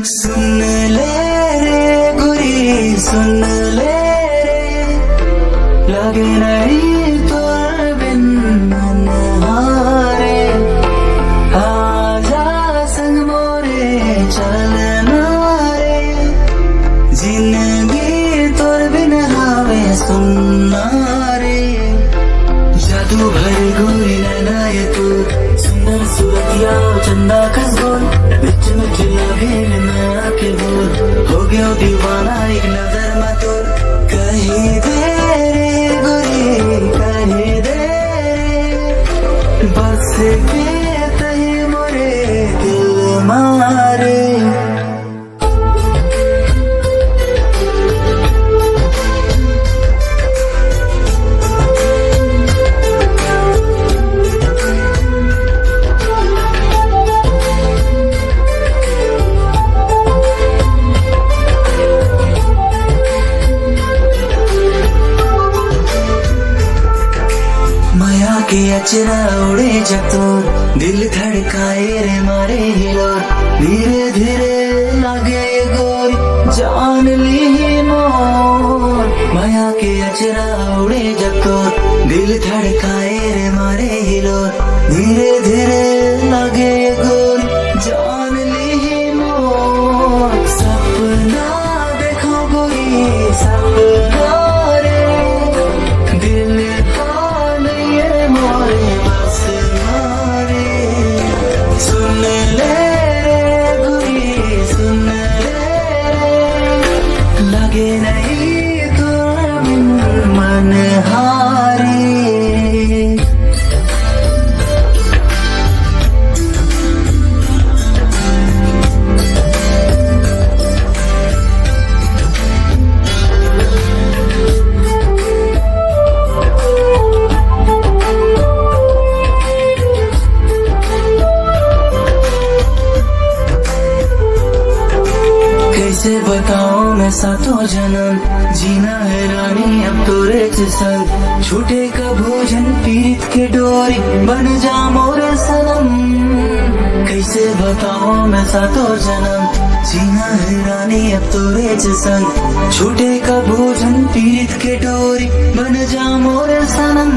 सुन ले रे गुरी सुन ले रे, लगे नहीं तोर बिन मन हारे। आजा संग मोरे चलना रे, जिंदगी तोर बिन हावे सुनना रे। जादू भर गोरी नैनाए तू, सुंदर सूरतिया चंदा खसगोल, बिच में लगे ना के बोल, हो गया दीवाना एक नजर में तोर। कहीं दे रे गोरी कहीं दे रे, बस के तही मोरे दिल मारे। माया के अचरा उड़े जब तो, दिल धड़काए रे मारे हिलोर। धीरे धीरे लगे गोरी जान ली मोर। माया के अचरा उड़े जब तो, दिल धड़काए रे मारे हिलोर। धीरे धीरे लगे गोरी जान ली मोर। सपना देखो गोरी सपना रे, दिल मोरे बस मारे। सुन ले रे गुरी सुन ले रे, लगे नहीं तोर बिन मन हारे। कैसे बताऊं मैं सातों जन्म, जीना है रानी अब तोरे संग। छूटे का भोजन पीरित के डोरी, बन जा मोरे सनम। कैसे बताऊं मैं सातों जन्म, जीना है रानी अब तोरे संग। छूटे का भोजन पीरित के डोरी, बन जा मोरे सनम।